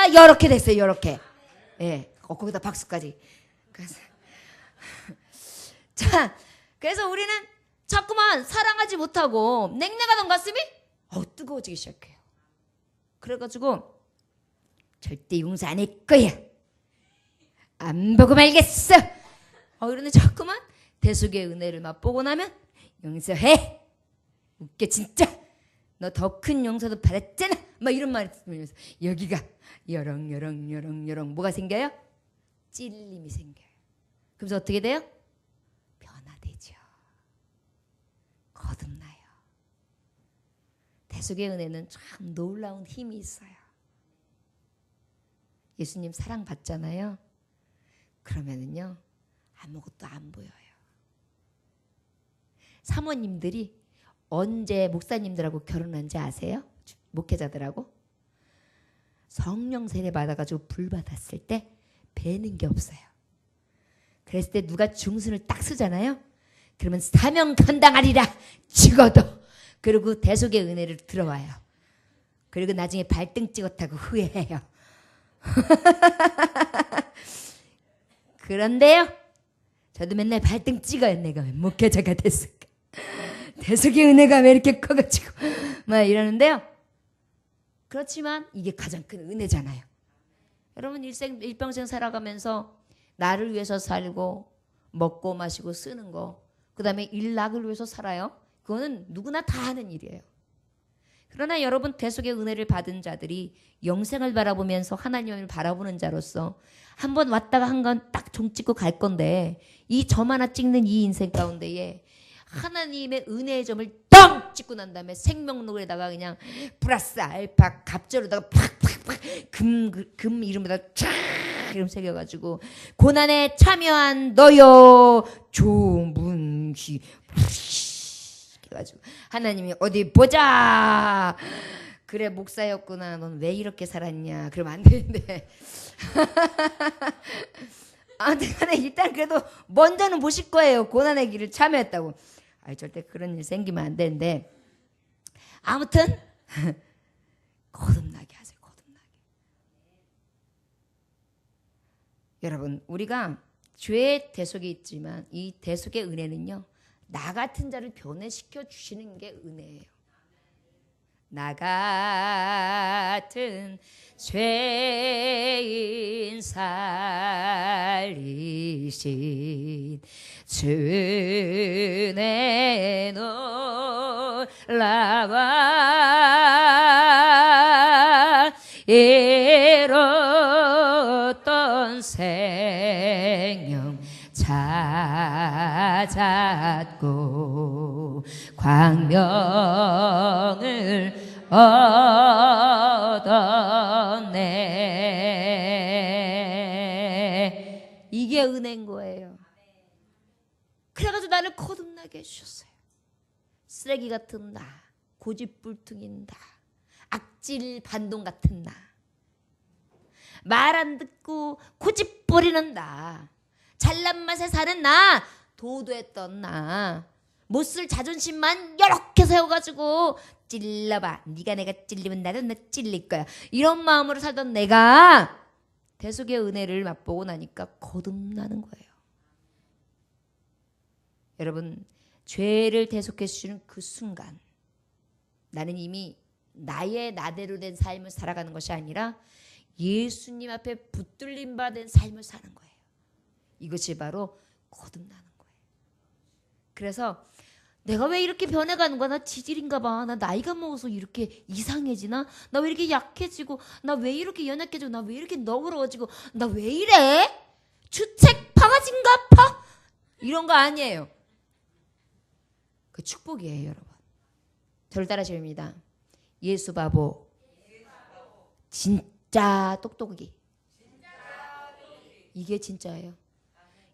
이렇게 됐어요. 이렇게. 예, 거기다 박수까지. 자, 그래서 우리는 자꾸만 사랑하지 못하고 냉랭하던 가슴이 뜨거워지기 시작해요. 그래가지고 절대 용서 안 할 거야. 안 보고 말겠어. 그런데 자꾸만 대속의 은혜를 맛보고 나면 용서해. 웃겨 진짜. 너 더 큰 용서도 받았잖아. 막 이런 말 들으면서 여기가 여렁여렁 뭐가 생겨요? 찔림이 생겨요. 그래서 어떻게 돼요? 변화되죠. 거듭나요. 대속의 은혜는 참 놀라운 힘이 있어요. 예수님 사랑받잖아요. 그러면은요 아무것도 안 보여요. 사모님들이 언제 목사님들하고 결혼한지 아세요? 목회자들하고? 성령 세례 받아가지고 불 받았을 때 배는 게 없어요. 그랬을 때 누가 중순을 딱 쓰잖아요. 그러면 사명 감당하리라 죽어도. 그리고 대속의 은혜를 들어와요. 그리고 나중에 발등 찍었다고 후회해요. 그런데요 저도 맨날 발등 찍어요. 내가 왜 목회자가 됐을까? 대속의 은혜가 왜 이렇게 커가지고 막 이러는데요. 그렇지만 이게 가장 큰 은혜잖아요. 여러분 일평생 살아가면서 나를 위해서 살고 먹고 마시고 쓰는 거, 그 다음에 일락을 위해서 살아요. 그거는 누구나 다 하는 일이에요. 그러나 여러분 대속의 은혜를 받은 자들이 영생을 바라보면서 하나님을 바라보는 자로서 한 번 왔다가 한 건 딱 종 찍고 갈 건데 이 점 하나 찍는 이 인생 가운데에 하나님의 은혜의 점을 뻥 찍고 난 다음에 생명록에다가 그냥 플러스 알파 갑절로다가 팍팍팍 금 이름에다 쫙 이름 새겨가지고 고난에 참여한 너요 조문희 해가지고 하나님이 어디 보자. 그래 목사였구나. 넌 왜 이렇게 살았냐. 그러면 안 되는데. 내가 일단 그래도 먼저는 보실 거예요. 고난의 길을 참여했다고. 절대 그런 일 생기면 안 되는데 아무튼 거듭나게 하세요. 거듭나게. 여러분 우리가 죄의 대속이 있지만 이 대속의 은혜는요 나 같은 자를 변해시켜 주시는 게 은혜예요. 나 같은 죄인 살리신 주의 놀라와 이뤘던 생명 찾았고 광명을 얻었네. 이게 은혜인 거예요. 그래가지고 나를 거듭나게 해주셨어요. 쓰레기 같은 나, 고집불통인 나, 악질 반동 같은 나, 말 안 듣고 고집 부리는 나, 잘난 맛에 사는 나, 도도했던 나, 못쓸 자존심만 이렇게 세워가지고 찔러봐. 네가 내가 찔리면 나도 나 찔릴 거야. 이런 마음으로 살던 내가 대속의 은혜를 맛보고 나니까 거듭나는 거예요. 여러분 죄를 대속해 주시는 그 순간 나는 이미 나의 나대로 된 삶을 살아가는 것이 아니라 예수님 앞에 붙들림 받은 삶을 사는 거예요. 이것이 바로 거듭나는 거예요. 그래서 내가 왜 이렇게 변해가는 거야? 나 지질인가 봐. 나 나이가 먹어서 이렇게 이상해지나? 나 왜 이렇게 약해지고? 나 왜 이렇게 연약해지고? 나 왜 이렇게 너그러워지고? 나 왜 이래? 주책 바가지인가 봐? 이런 거 아니에요. 그 축복이에요, 여러분. 저를 따라하십니다. 예수 바보. 진짜 똑똑이. 이게 진짜예요.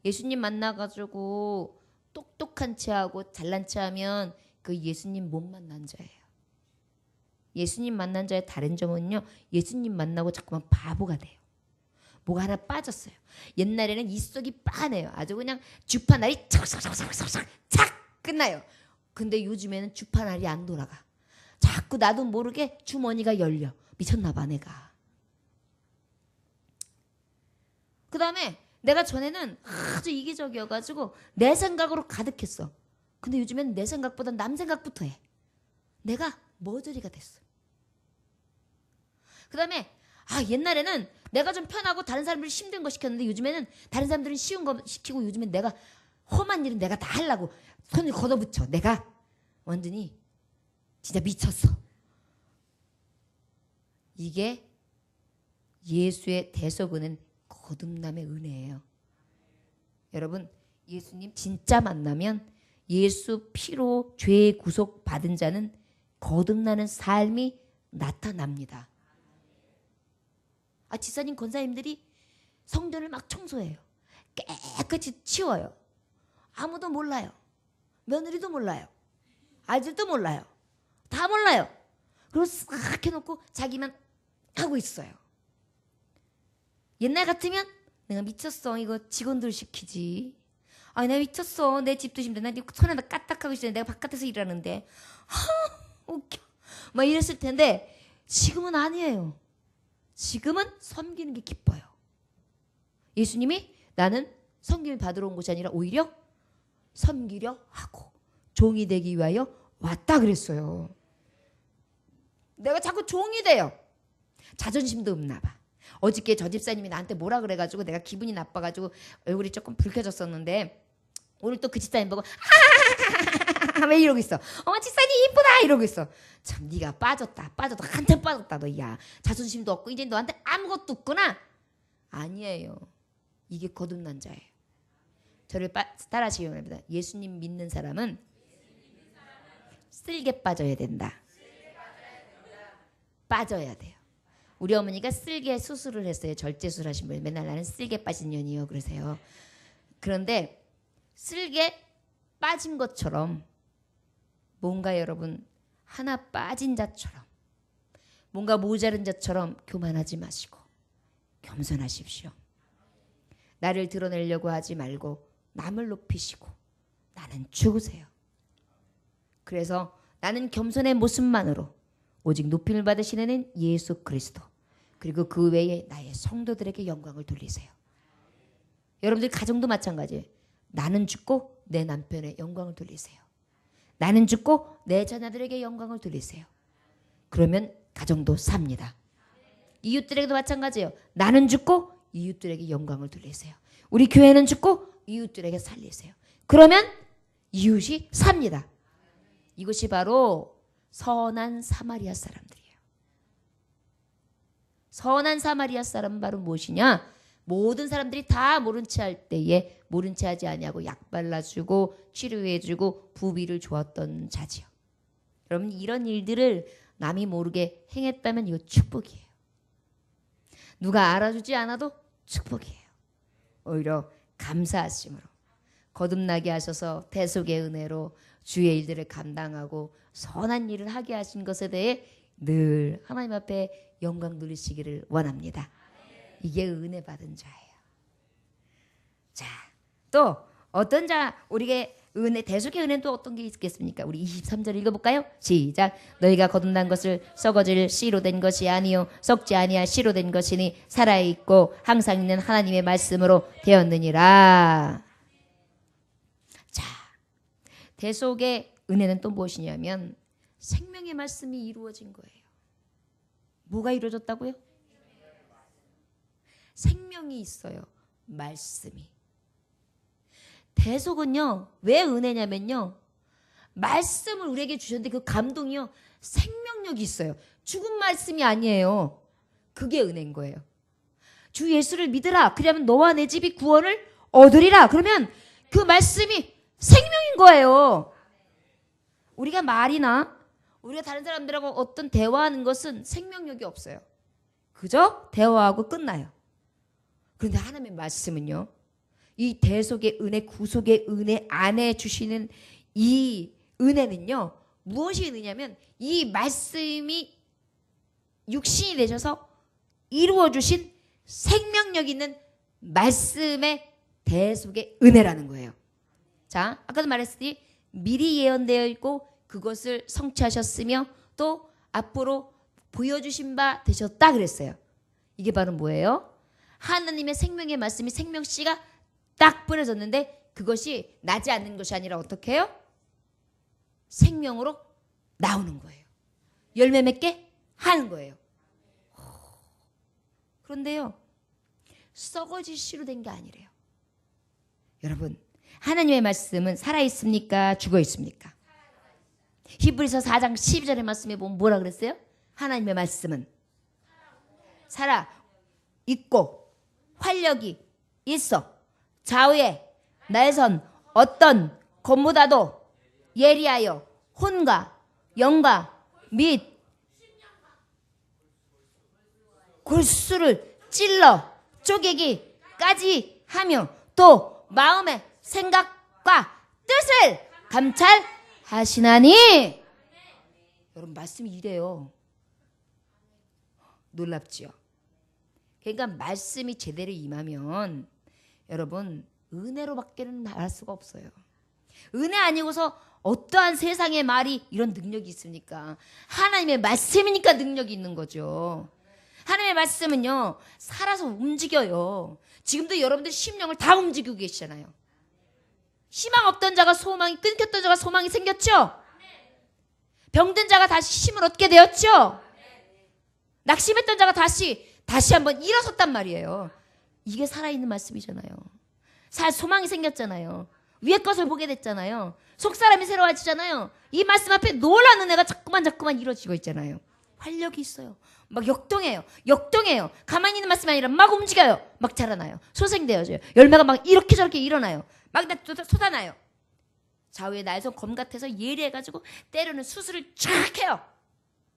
예수님 만나가지고 똑똑한 체하고 잘난 체하면 그 예수님 못 만난 자예요. 예수님 만난 자의 다른 점은요. 예수님 만나고 자꾸만 바보가 돼요. 뭐가 하나 빠졌어요. 옛날에는 입속이 빠네요. 아주 그냥 주파날이 착착착착착 끝나요. 근데 요즘에는 주파날이 안 돌아가. 자꾸 나도 모르게 주머니가 열려. 미쳤나 봐 내가. 그 다음에 내가 전에는 아주 이기적이어가지고 내 생각으로 가득했어. 근데 요즘엔 내 생각보다 남 생각부터 해. 내가 머저리가 됐어. 그 다음에 옛날에는 내가 좀 편하고 다른 사람들이 힘든 거 시켰는데 요즘에는 다른 사람들은 쉬운 거 시키고 요즘엔 내가 험한 일은 내가 다 하려고 손을 걷어붙여. 내가 완전히 진짜 미쳤어. 이게 예수의 대속은은 거듭남의 은혜예요. 여러분, 예수님 진짜 만나면 예수 피로 죄 구속 받은 자는 거듭나는 삶이 나타납니다. 지사님 권사님들이 성전을 막 청소해요. 깨끗이 치워요. 아무도 몰라요. 며느리도 몰라요. 아들도 몰라요. 다 몰라요. 그리고 싹 해놓고 자기만 하고 있어요. 옛날 같으면 내가 미쳤어. 이거 직원들 시키지. 내가 미쳤어. 내 집도 힘들어. 나 손에다 까딱하고 있어. 내가 바깥에서 일하는데. 웃겨. 막 이랬을 텐데 지금은 아니에요. 지금은 섬기는 게 기뻐요. 예수님이 나는 섬김을 받으러 온 것이 아니라 오히려 섬기려 하고 종이 되기 위하여 왔다 그랬어요. 내가 자꾸 종이 돼요. 자존심도 없나 봐. 어저께 저 집사님이 나한테 뭐라 그래가지고 내가 기분이 나빠가지고 얼굴이 조금 붉혀졌었는데 오늘 또 그 집사님 보고 왜 이러고 있어. 집사님 이쁘다 이러고 있어. 참 네가 빠졌다 한참 빠졌다 너야. 자존심도 없고 이제 너한테 아무것도 없구나. 아니에요. 이게 거듭난 자예요. 저를 따라하시기 바랍니다. 예수님 믿는 사람은 쓸개 빠져야 된다. 빠져야 돼요. 우리 어머니가 쓸개 수술을 했어요. 절제술 하신 분. 맨날 나는 쓸개 빠진 년이요 그러세요. 그런데 쓸개 빠진 것처럼 뭔가 여러분 하나 빠진 자처럼 뭔가 모자른 자처럼 교만하지 마시고 겸손하십시오. 나를 드러내려고 하지 말고 남을 높이시고 나는 죽으세요. 그래서 나는 겸손의 모습만으로 오직 높임을 받으시는 예수 그리스도 그리고 그 외에 나의 성도들에게 영광을 돌리세요. 여러분들 가정도 마찬가지예요. 나는 죽고 내 남편의 영광을 돌리세요. 나는 죽고 내 자녀들에게 영광을 돌리세요. 그러면 가정도 삽니다. 이웃들에게도 마찬가지예요. 나는 죽고 이웃들에게 영광을 돌리세요. 우리 교회는 죽고 이웃들에게 살리세요. 그러면 이웃이 삽니다. 이것이 바로 선한 사마리아 사람들이에요. 선한 사마리아 사람은 바로 무엇이냐? 모든 사람들이 다 모른 체 할 때에 모른 체 하지 아니하고 약 발라주고 치료해주고 부비를 주었던 자지요. 여러분 이런 일들을 남이 모르게 행했다면 이거 축복이에요. 누가 알아주지 않아도 축복이에요. 오히려 감사하심으로 거듭나게 하셔서 대속의 은혜로 주의 일들을 감당하고 선한 일을 하게 하신 것에 대해 늘 하나님 앞에 영광 돌리시기를 원합니다. 이게 은혜 받은 자예요. 자, 또 어떤 자 우리에게 은혜 대속의 은혜는 또 어떤 게 있겠습니까? 우리 23절 읽어볼까요? 시작. 너희가 거듭난 것을 썩어질 씨로 된 것이 아니요 썩지 아니할 씨로 된 것이니 살아있고 항상 있는 하나님의 말씀으로 되었느니라. 자, 대속의 은혜는 또 무엇이냐면 생명의 말씀이 이루어진 거예요. 뭐가 이루어졌다고요? 생명이 있어요. 말씀이. 대속은요. 왜 은혜냐면요. 말씀을 우리에게 주셨는데 그 감동이요. 생명력이 있어요. 죽은 말씀이 아니에요. 그게 은혜인 거예요. 주 예수를 믿으라. 그러면 너와 내 집이 구원을 얻으리라. 그러면 그 말씀이 생명인 거예요. 우리가 말이나 우리가 다른 사람들하고 어떤 대화하는 것은 생명력이 없어요. 그저 대화하고 끝나요. 그런데 하나님의 말씀은요. 이 대속의 은혜, 구속의 은혜 안에 주시는 이 은혜는요. 무엇이 은혜냐면 이 말씀이 육신이 되셔서 이루어 주신 생명력 있는 말씀의 대속의 은혜라는 거예요. 자, 아까도 말했으니 미리 예언되어 있고 그것을 성취하셨으며 또 앞으로 보여주신 바 되셨다 그랬어요. 이게 바로 뭐예요? 하나님의 생명의 말씀이 생명씨가 딱 뿌려졌는데 그것이 나지 않는 것이 아니라 어떻게 해요? 생명으로 나오는 거예요. 열매 맺게 하는 거예요. 그런데요. 썩어질 씨로 된 게 아니래요. 여러분 하나님의 말씀은 살아있습니까? 죽어있습니까? 히브리서 4장 12절의 말씀에 보면 뭐라 그랬어요? 하나님의 말씀은 살아 있고 활력이 있어. 좌우에 날선 어떤 것보다도 예리하여 혼과 영과 및 골수를 찔러 쪼개기까지 하며 또 마음의 생각과 뜻을 감찰하시나니. 여러분 말씀이 이래요. 놀랍지요. 그러니까 말씀이 제대로 임하면 여러분 은혜로밖에는 할 수가 없어요. 은혜 아니고서 어떠한 세상의 말이 이런 능력이 있습니까? 하나님의 말씀이니까 능력이 있는 거죠. 하나님의 말씀은요 살아서 움직여요. 지금도 여러분들 심령을 다 움직이고 계시잖아요. 희망 없던 자가 소망이, 끊겼던 자가 소망이 생겼죠. 병든 자가 다시 힘을 얻게 되었죠. 낙심했던 자가 다시 한번 일어섰단 말이에요. 이게 살아있는 말씀이잖아요. 소망이 생겼잖아요. 위의 것을 보게 됐잖아요. 속사람이 새로워지잖아요. 이 말씀 앞에 놀라운 은혜가 자꾸만 이루어지고 있잖아요. 활력이 있어요. 막 역동해요. 가만히 있는 말씀이 아니라 막 움직여요. 막 자라나요. 소생되어져요. 열매가 막 이렇게 저렇게 일어나요. 막 쏟아나요. 좌우에 날선 검 같아서 예리해가지고 때로는 수술을 쫙 해요.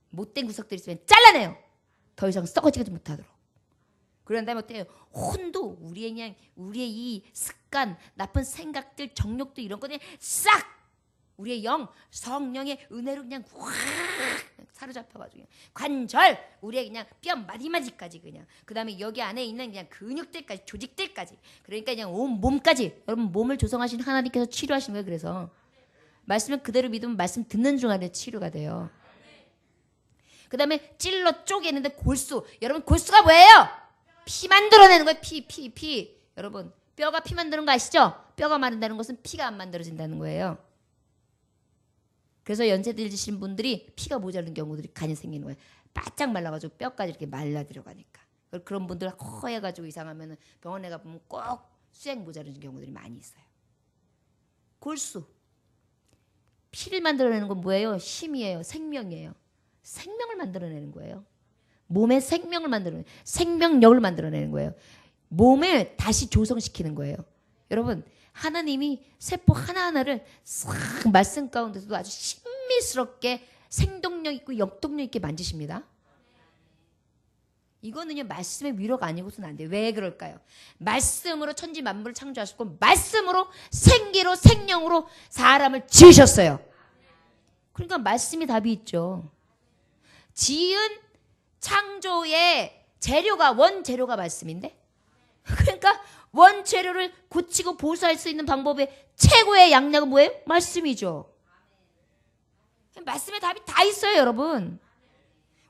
못된 구석들이 있으면 잘라내요. 더 이상 썩어지지 못하도록. 그런 다음에 어때요? 혼도 우리의 이 습관, 나쁜 생각들, 정욕도 이런 거들 싹 우리의 영, 성령의 은혜로 그냥 확 사로잡혀가지고 관절, 우리의 그냥 뼈 마디마디까지 그냥 그 다음에 여기 안에 있는 그냥 근육들까지, 조직들까지, 그러니까 그냥 온 몸까지. 여러분 몸을 조성하신 하나님께서 치료하시는 거예요. 그래서 말씀을 그대로 믿으면 말씀 듣는 중간에 치료가 돼요. 그 다음에 찔러 쪼개는데 골수. 여러분 골수가 뭐예요? 피 만들어내는 거예요. 피. 여러분 뼈가 피 만드는 거 아시죠? 뼈가 마른다는 것은 피가 안 만들어진다는 거예요. 그래서 연세 들으신 분들이 피가 모자른 경우들이 간이 생기는 거예요. 바짝 말라가지고 뼈까지 이렇게 말라 들어가니까. 그런 분들 허해가지고 이상하면 병원에 가보면 꼭 수액 모자른 경우들이 많이 있어요. 골수. 피를 만들어내는 건 뭐예요? 힘이에요. 생명이에요. 생명을 만들어내는 거예요. 몸의 생명을 만들어내는, 생명력을 만들어내는 거예요. 몸을 다시 조성시키는 거예요. 여러분 하나님이 세포 하나하나를 싹 말씀 가운데서도 아주 신비스럽게 생동력 있고 역동력 있게 만지십니다. 이거는요 말씀의 위로가 아니고서는 안 돼요. 왜 그럴까요? 말씀으로 천지 만물을 창조하셨고 말씀으로 생기로 생명으로 사람을 지으셨어요. 그러니까 말씀이 답이 있죠. 지은 창조의 재료가, 원재료가 말씀인데, 그러니까 원재료를 고치고 보수할 수 있는 방법의 최고의 양약은 뭐예요? 말씀이죠. 말씀의 답이 다 있어요. 여러분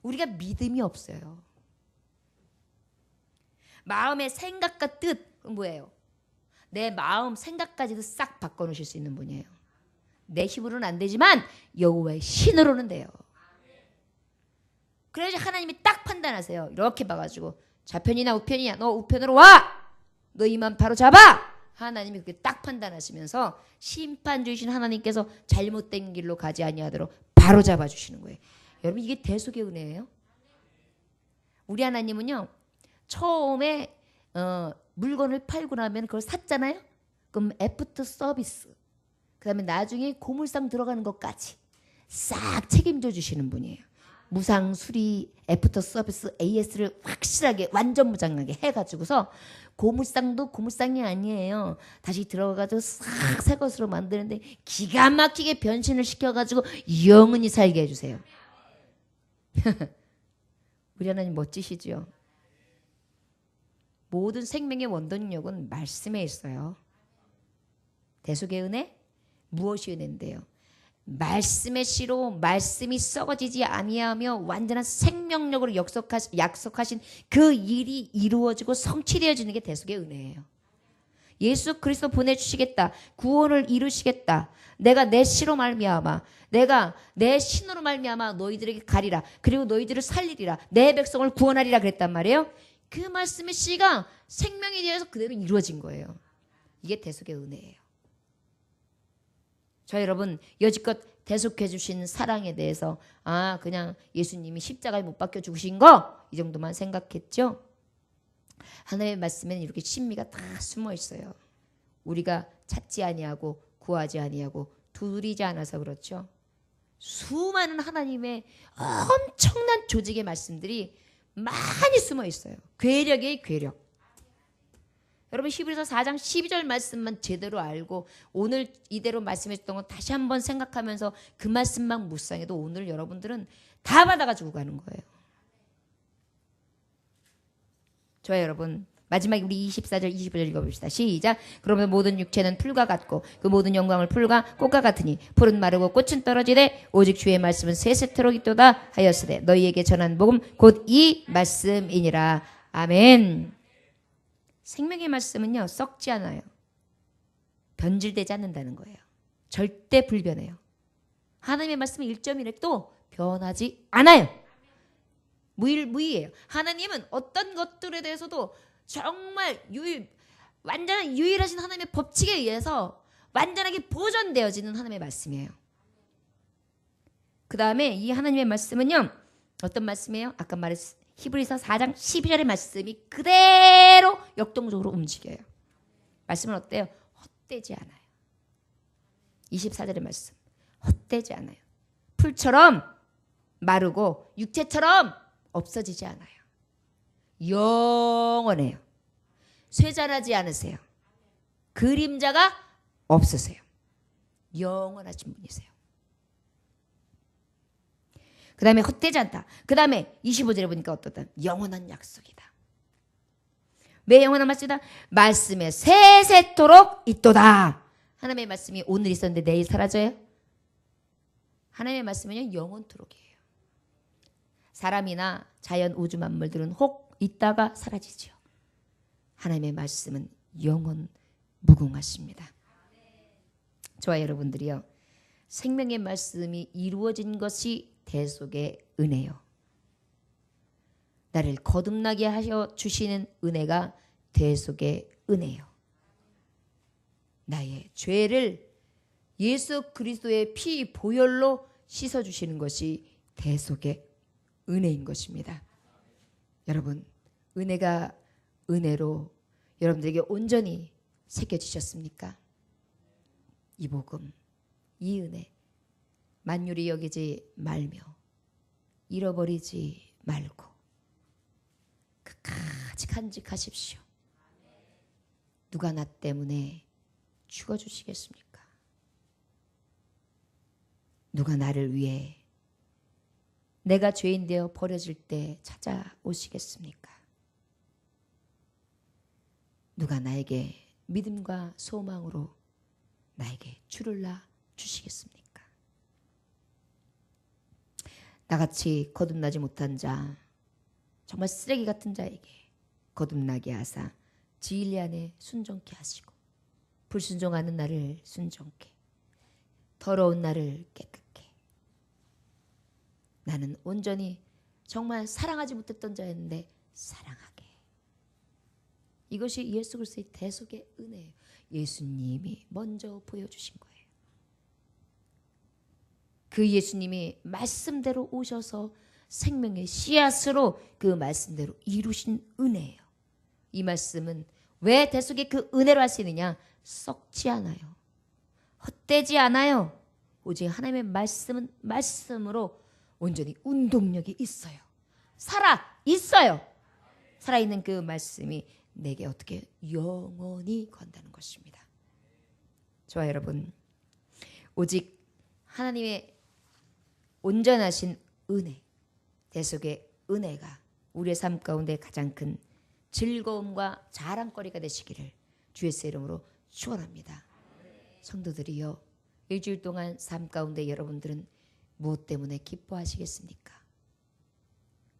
우리가 믿음이 없어요. 마음의 생각과 뜻 뭐예요? 내 마음 생각까지도 싹 바꿔놓으실 수 있는 분이에요. 내 힘으로는 안 되지만 여호와의 신으로는 돼요. 그래야지 하나님이 딱 판단하세요. 이렇게 봐가지고 좌편이나 우편이야. 너 우편으로 와. 너 이만 바로 잡아. 하나님이 그렇게 딱 판단하시면서 심판주이신 하나님께서 잘못된 길로 가지 아니하도록 바로 잡아주시는 거예요. 여러분 이게 대속의 은혜예요. 우리 하나님은요 처음에 물건을 팔고 나면 그걸 샀잖아요. 그럼 애프터 서비스, 그 다음에 나중에 고물상 들어가는 것까지 싹 책임져 주시는 분이에요. 무상, 수리, 애프터 서비스, AS를 확실하게 완전 무장하게 해가지고서 고물상도 고물상이 아니에요. 다시 들어가가지고 싹 새 것으로 만드는데 기가 막히게 변신을 시켜가지고 영원히 살게 해주세요. 우리 하나님 멋지시죠? 모든 생명의 원동력은 말씀에 있어요. 대속의 은혜? 무엇이 은혜인데요? 말씀의 씨로 말씀이 썩어지지 아니하며 완전한 생명력으로 약속하신 그 일이 이루어지고 성취되어지는 게 대속의 은혜예요. 예수 그리스도 보내주시겠다. 구원을 이루시겠다. 내가 내 씨로 말미암아, 내가 내 신으로 말미암아 너희들에게 가리라. 그리고 너희들을 살리리라. 내 백성을 구원하리라 그랬단 말이에요. 그 말씀의 씨가 생명이 되어서 그대로 이루어진 거예요. 이게 대속의 은혜예요. 저 여러분 여지껏 대속해 주신 사랑에 대해서 그냥 예수님이 십자가에 못 박혀 죽으신 거 이 정도만 생각했죠. 하나님의 말씀에는 이렇게 신비가 다 숨어 있어요. 우리가 찾지 아니하고 구하지 아니하고 두드리지 않아서 그렇죠. 수많은 하나님의 엄청난 조직의 말씀들이 많이 숨어 있어요. 괴력의 괴력. 여러분 히브리서 4장 12절 말씀만 제대로 알고 오늘 이대로 말씀해줬던 건 다시 한번 생각하면서 그 말씀만 묵상해도 오늘 여러분들은 다 받아가지고 가는 거예요. 좋아요 여러분. 마지막에 우리 24절 25절 읽어봅시다. 시작. 그러면 모든 육체는 풀과 같고 그 모든 영광을 풀과 꽃과 같으니 풀은 마르고 꽃은 떨어지되 오직 주의 말씀은 세세토록 있도다 하였으되 너희에게 전한 복음 곧 이 말씀이니라. 아멘. 생명의 말씀은요 썩지 않아요. 변질되지 않는다는 거예요. 절대 불변해요. 하나님의 말씀은 1.1획도 변하지 않아요. 무의예요. 하나님은 어떤 것들에 대해서도 정말 완전한 유일하신 하나님의 법칙에 의해서 완전하게 보존되어지는 하나님의 말씀이에요. 그 다음에 이 하나님의 말씀은요 어떤 말씀이에요? 아까 말했 히브리서 4장 12절의 말씀이 그대로 역동적으로 움직여요. 말씀은 어때요? 헛되지 않아요. 24절의 말씀 헛되지 않아요. 풀처럼 마르고 육체처럼 없어지지 않아요. 영원해요. 쇠잔하지 않으세요. 그림자가 없으세요. 영원하신 분이세요. 그 다음에 헛되지 않다. 그 다음에 25절에 보니까 어떻다? 영원한 약속이다. 왜 영원한 말씀이다? 말씀에 세세토록 있도다. 하나님의 말씀이 오늘 있었는데 내일 사라져요? 하나님의 말씀은요 영원토록이에요. 사람이나 자연 우주 만물들은 혹 있다가 사라지죠. 하나님의 말씀은 영원 무궁하십니다. 저와 여러분들이요 생명의 말씀이 이루어진 것이 대속의 은혜요. 나를 거듭나게 하셔 주시는 은혜가 대속의 은혜요. 나의 죄를 예수 그리스도의 피 보혈로 씻어 주시는 것이 대속의 은혜인 것입니다. 여러분 은혜가 은혜로 여러분들에게 온전히 새겨지셨습니까? 이 복음, 이 은혜 만유리 여기지 말며 잃어버리지 말고 끝까지 간직하십시오. 누가 나 때문에 죽어주시겠습니까? 누가 나를 위해 내가 죄인 되어 버려질 때 찾아오시겠습니까? 누가 나에게 믿음과 소망으로 나에게 줄을 놔 주시겠습니까? 나같이 거듭나지 못한 자, 정말 쓰레기 같은 자에게 거듭나게 하사 진리 안에 순종케 하시고 불순종하는 나를 순종케, 더러운 나를 깨끗게, 나는 온전히 정말 사랑하지 못했던 자였는데 사랑하게. 이것이 예수 그리스도의 대속의 은혜예요. 예수님이 먼저 보여주신 거예요. 그 예수님이 말씀대로 오셔서 생명의 씨앗으로 그 말씀대로 이루신 은혜예요. 이 말씀은 왜 대속의 그 은혜로 할 수 있느냐? 썩지 않아요. 헛되지 않아요. 오직 하나님의 말씀은 말씀으로 온전히 운동력이 있어요. 살아 있어요. 살아있는 그 말씀이 내게 어떻게 영원히 건다는 것입니다. 좋아요 여러분. 오직 하나님의 온전하신 은혜, 대속의 은혜가 우리의 삶 가운데 가장 큰 즐거움과 자랑거리가 되시기를 주 예수의 이름으로 축원합니다. 성도들이여, 일주일 동안 삶 가운데 여러분들은 무엇 때문에 기뻐하시겠습니까?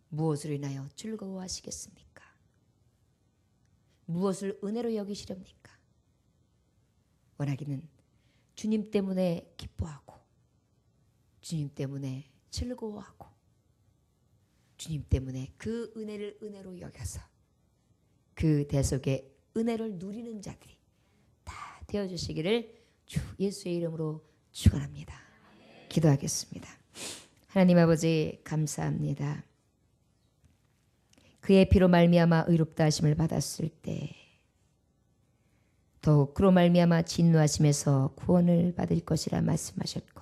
무엇으로 인하여 즐거워하시겠습니까? 무엇을 은혜로 여기시렵니까? 원하기는 주님 때문에 기뻐하고 주님 때문에 즐거워하고 주님 때문에 그 은혜를 은혜로 여겨서 그 대속의 은혜를 누리는 자들이 다 되어주시기를 주 예수의 이름으로 축원합니다. 기도하겠습니다. 하나님 아버지 감사합니다. 그의 피로 말미암아 의롭다 하심을 받았을 때 더욱 그로 말미암아 진노하심에서 구원을 받을 것이라 말씀하셨고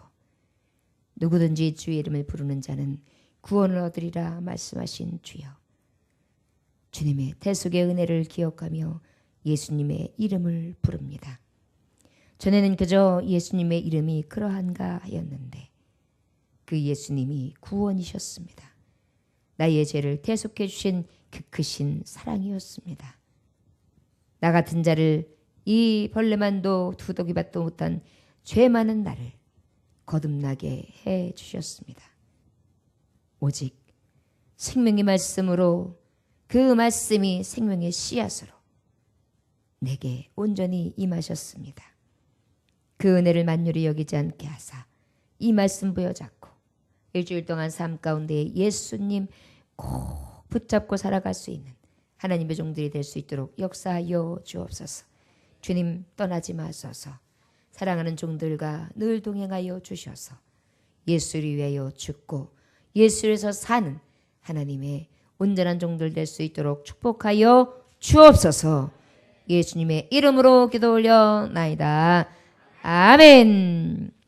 누구든지 주의 이름을 부르는 자는 구원을 얻으리라 말씀하신 주여, 주님의 대속의 은혜를 기억하며 예수님의 이름을 부릅니다. 전에는 그저 예수님의 이름이 그러한가 하였는데 그 예수님이 구원이셨습니다. 나의 죄를 대속해 주신 그 크신 사랑이었습니다. 나 같은 자를 이 벌레만도 두더기밭도 못한 죄 많은 나를 거듭나게 해 주셨습니다. 오직 생명의 말씀으로 그 말씀이 생명의 씨앗으로 내게 온전히 임하셨습니다. 그 은혜를 만유리 여기지 않게 하사 이 말씀 부여잡고 일주일 동안 삶 가운데 예수님 꼭 붙잡고 살아갈 수 있는 하나님의 종들이 될 수 있도록 역사하여 주옵소서. 주님 떠나지 마소서. 사랑하는 종들과 늘 동행하여 주셔서 예수를 위하여 죽고 예수에서 사는 하나님의 온전한 종들 될 수 있도록 축복하여 주옵소서. 예수님의 이름으로 기도 올려나이다. 아멘.